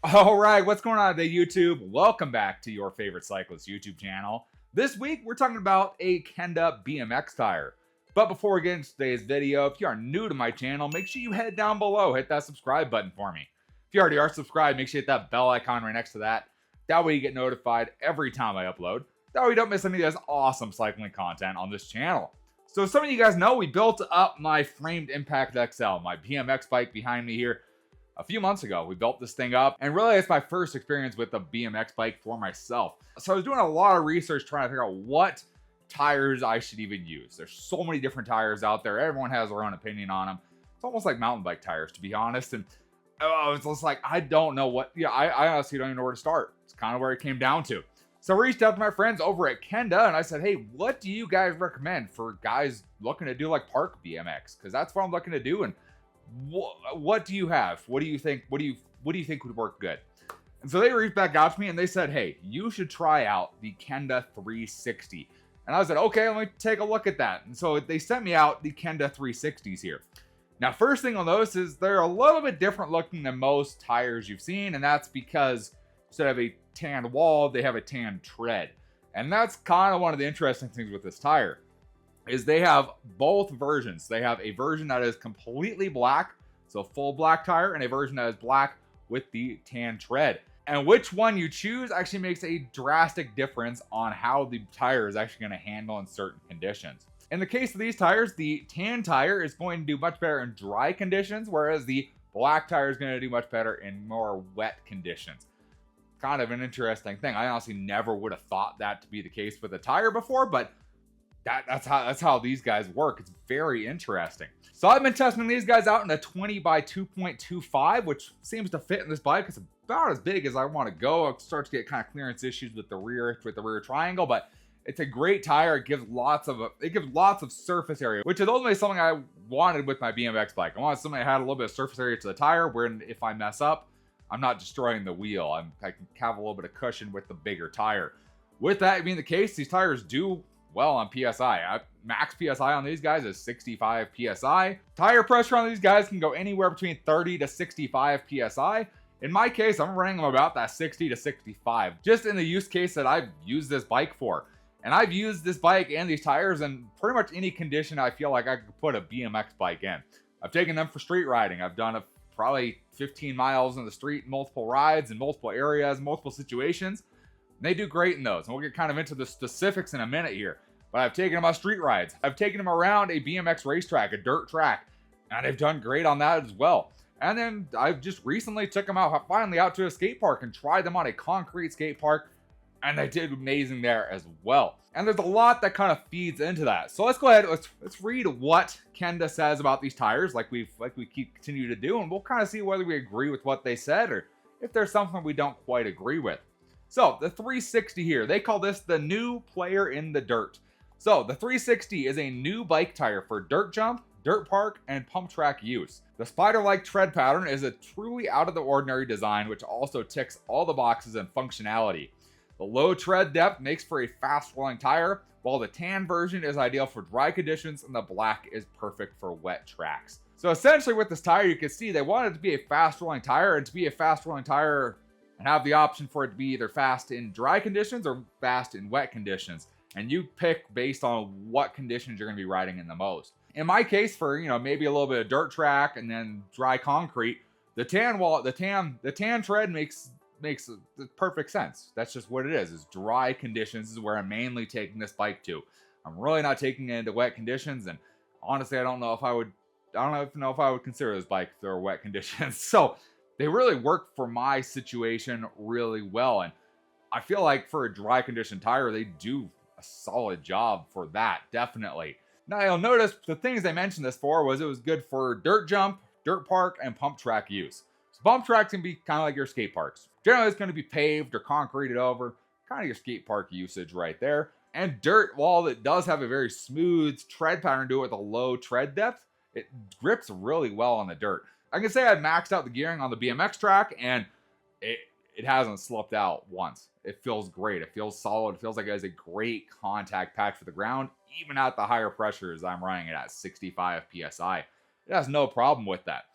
All right, what's going on today, YouTube? Welcome back to your favorite cyclist YouTube channel. This week, we're talking about a Kenda BMX tire. But before we get into today's video, if you are new to my channel, make sure you head down below, hit that subscribe button for me. If you already are subscribed, make sure you hit that bell icon right next to that. That way you get notified every time I upload. That way you don't miss any of this awesome cycling content on this channel. So some of you guys know we built up my framed Impact XL, my BMX bike behind me here. A few months ago, we built this thing up, and really it's my first experience with a BMX bike for myself. So I was doing a lot of research trying to figure out what tires I should even use. There's so many different tires out there. Everyone has their own opinion on them. It's almost like mountain bike tires, to be honest. And it's just like, I don't know what, I honestly don't even know where to start. It's kind of where it came down to. So I reached out to my friends over at Kenda, and I said, hey, what do you guys recommend for guys looking to do like park BMX? Because that's what I'm looking to do. And what do you have? What do you think? What do you think would work good? And so they reached back out to me and they said, hey, you should try out the Kenda 360. And I said, okay, let me take a look at that. And so they sent me out the Kenda 360s here. Now, first thing I'll notice is they're a little bit different looking than most tires you've seen, and that's because instead of a tan wall, they have a tan tread. And that's kind of one of the interesting things with this tire. Is they have both versions. They have a version that is completely black, so full black tire, and a version that is black with the tan tread. And which one you choose actually makes a drastic difference on how the tire is actually going to handle in certain conditions. In the case of these tires, the tan tire is going to do much better in dry conditions, whereas the black tire is going to do much better in more wet conditions. Kind of an interesting thing. I honestly never would have thought that to be the case with a tire before, but that's how these guys work. It's very interesting. So I've been testing these guys out in a 20 by 2.25, which seems to fit in this bike. It's about as big as I want to go. I start to get kind of clearance issues with the rear triangle, but it's a great tire. It gives lots of surface area, which is ultimately something I wanted with my BMX bike. I wanted something that had a little bit of surface area to the tire, where if I mess up, I'm not destroying the wheel. I can have a little bit of cushion with the bigger tire. With that being the case, these tires do well on PSI. Max PSI on these guys is 65 PSI. Tire pressure on these guys can go anywhere between 30 to 65 PSI. In my case, I'm running them about that 60 to 65, just in the use case that I've used this bike for. And I've used this bike and these tires in pretty much any condition I feel like I could put a BMX bike in. I've taken them for street riding. I've done probably 15 miles in the street, multiple rides in multiple areas, multiple situations. They do great in those, and we'll get kind of into the specifics in a minute here. But I've taken them on street rides. I've taken them around a BMX racetrack, a dirt track, and they've done great on that as well. And then I've just recently took them finally out to a skate park and tried them on a concrete skate park, and they did amazing there as well. And there's a lot that kind of feeds into that. So let's go ahead, let's read what Kenda says about these tires, like we continue to do, and we'll kind of see whether we agree with what they said or if there's something we don't quite agree with. So the 360 here, they call this the new player in the dirt. So the 360 is a new bike tire for dirt jump, dirt park, and pump track use. The spider-like tread pattern is a truly out of the ordinary design, which also ticks all the boxes in functionality. The low tread depth makes for a fast rolling tire, while the tan version is ideal for dry conditions and the black is perfect for wet tracks. So essentially with this tire, you can see they want it to be a fast rolling tire, and to be a fast rolling tire and have the option for it to be either fast in dry conditions or fast in wet conditions. And you pick based on what conditions you're going to be riding in the most. In my case, for maybe a little bit of dirt track and then dry concrete, the tan tread makes perfect sense. That's just what it is. It's dry conditions is where I'm mainly taking this bike to. I'm really not taking it into wet conditions, and honestly, I don't know if I would consider this bike if there were wet conditions. So they really work for my situation really well, and I feel like for a dry condition tire, they do a solid job for that, definitely. Now you'll notice the things they mentioned this for was it was good for dirt jump, dirt park, and pump track use. So pump tracks can be kind of like your skate parks. Generally, it's going to be paved or concreted over, kind of your skate park usage right there. And dirt, while it does have a very smooth tread pattern to it with a low tread depth, it grips really well on the dirt. I can say I maxed out the gearing on the BMX track, and it hasn't slipped out once. It feels great. It feels solid. It feels like it has a great contact patch for the ground, even at the higher pressures I'm running it at 65 PSI. It has no problem with that.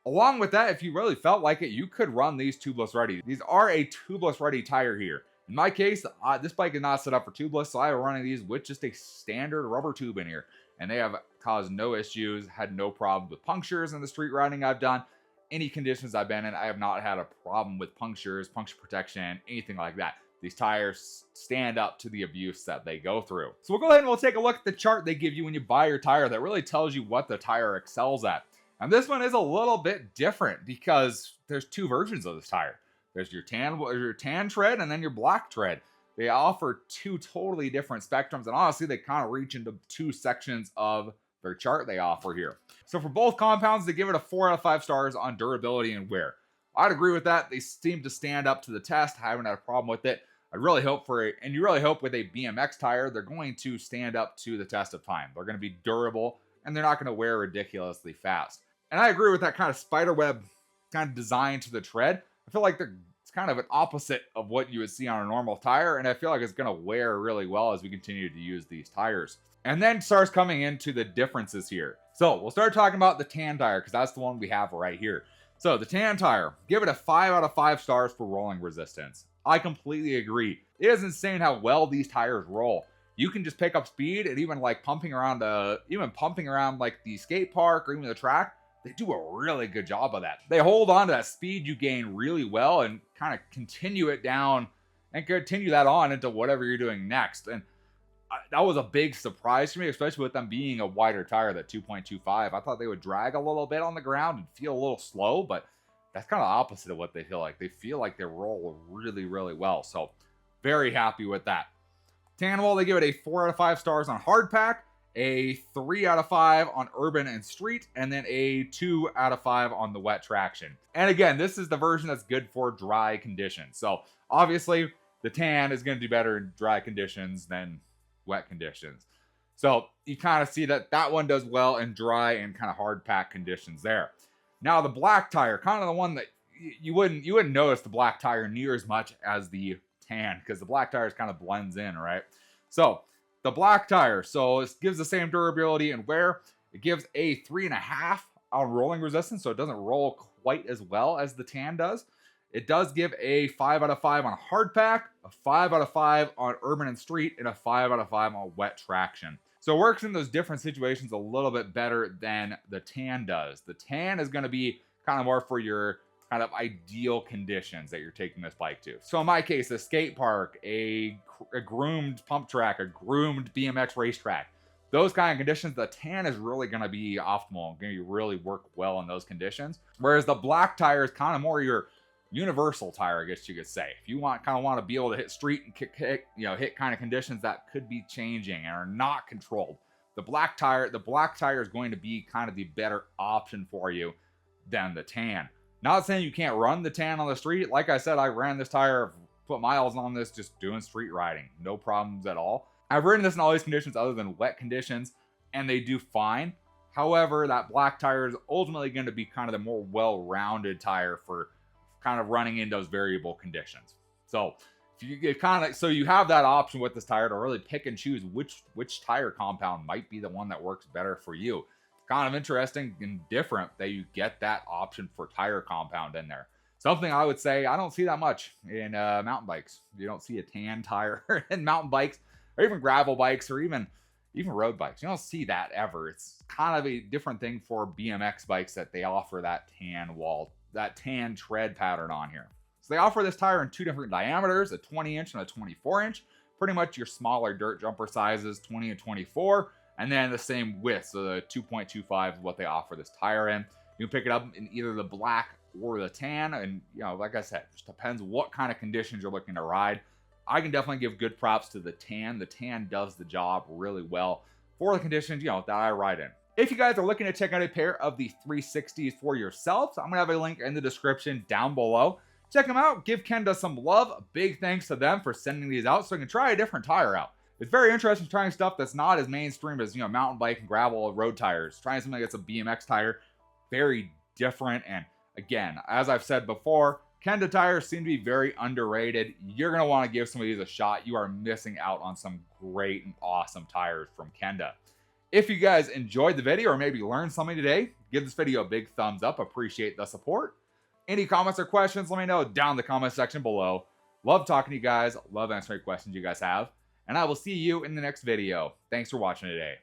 Along with that, if you really felt like it, you could run these tubeless ready. These are a tubeless ready tire here. In my case, this bike is not set up for tubeless, so I am running these with just a standard rubber tube in here. And they have caused no issues, had no problem with punctures in the street riding I've done. Any conditions I've been in, I have not had a problem with punctures, puncture protection, anything like that. These tires stand up to the abuse that they go through. So we'll go ahead and we'll take a look at the chart they give you when you buy your tire that really tells you what the tire excels at. And this one is a little bit different because there's two versions of this tire. There's your tan tread and then your black tread. They offer two totally different spectrums, and honestly, they kind of reach into two sections of their chart they offer here. So for both compounds, they give it a 4 out of 5 stars on durability and wear. I'd agree with that. They seem to stand up to the test. I haven't had a problem with it. I really hope you really hope with a BMX tire, they're going to stand up to the test of time. They're going to be durable, and they're not going to wear ridiculously fast. And I agree with that kind of spiderweb kind of design to the tread. I feel like it's kind of an opposite of what you would see on a normal tire, and I feel like it's going to wear really well as we continue to use these tires. And then starts coming into the differences here. So we'll start talking about the tan tire because that's the one we have right here. So the tan tire, give it a 5 out of 5 stars for rolling resistance. I completely agree. It is insane how well these tires roll. You can just pick up speed, and even like pumping around like the skate park or even the track, they do a really good job of that. They hold on to that speed you gain really well and kind of continue it down and continue that on into whatever you're doing next. And that was a big surprise to me, especially with them being a wider tire, that 2.25. I thought they would drag a little bit on the ground and feel a little slow, but that's kind of opposite of what they feel like. They feel like they roll really, really well. So very happy with that. Tan wall, they give it a 4 out of 5 stars on hard pack, a 3 out of 5 on urban and street, and then a 2 out of 5 on the wet traction. And again, this is the version that's good for dry conditions. So obviously the tan is going to do better in dry conditions than wet conditions. So you kind of see that one does well in dry and kind of hard pack conditions there. Now the black tire, kind of the one that you wouldn't notice the black tire near as much as the tan, because the black tire kind of blends in, right? So the black tire, so it gives the same durability and wear. It gives a 3.5 on rolling resistance, so it doesn't roll quite as well as the tan does. It does give a 5 out of 5 on hard pack, a 5 out of 5 on urban and street, and a 5 out of 5 on wet traction. So it works in those different situations a little bit better than the tan does. The tan is going to be kind of more for your kind of ideal conditions that you're taking this bike to. So in my case, a skate park, a groomed pump track, a groomed BMX racetrack, those kind of conditions, the tan is really going to be optimal, going to really work well in those conditions. Whereas the black tire is kind of more your universal tire, I guess you could say. If you want to be able to hit street and hit kind of conditions that could be changing and are not controlled, the black tire is going to be kind of the better option for you than the tan. Not saying you can't run the tan on the street. Like I said, I ran this tire, put miles on this just doing street riding. No problems at all. I've ridden this in all these conditions other than wet conditions, and they do fine. However, that black tire is ultimately going to be kind of the more well-rounded tire for kind of running in those variable conditions. So you have that option with this tire to really pick and choose which tire compound might be the one that works better for you. Kind of interesting and different that you get that option for tire compound in there. Something I would say I don't see that much in mountain bikes. You don't see a tan tire in mountain bikes or even gravel bikes or even road bikes. You don't see that ever. It's kind of a different thing for BMX bikes that they offer that tan tread pattern on here. So they offer this tire in two different diameters, a 20-inch and a 24-inch. Pretty much your smaller dirt jumper sizes, 20 and 24. And then the same width, so the 2.25 is what they offer this tire in. You can pick it up in either the black or the tan, and like I said, it just depends what kind of conditions you're looking to ride. I can definitely give good props to the tan. The tan does the job really well for the conditions, that I ride in. If you guys are looking to check out a pair of the 360s for yourselves, I'm gonna have a link in the description down below. Check them out, give Kenda some love. A big thanks to them for sending these out so I can try a different tire out. It's very interesting trying stuff that's not as mainstream as, mountain bike and gravel road tires. Trying something that's a BMX tire, very different. And again, as I've said before, Kenda tires seem to be very underrated. You're going to want to give some of these a shot. You are missing out on some great and awesome tires from Kenda. If you guys enjoyed the video or maybe learned something today, give this video a big thumbs up. Appreciate the support. Any comments or questions, let me know down in the comment section below. Love talking to you guys. Love answering questions you guys have. And I will see you in the next video. Thanks for watching today.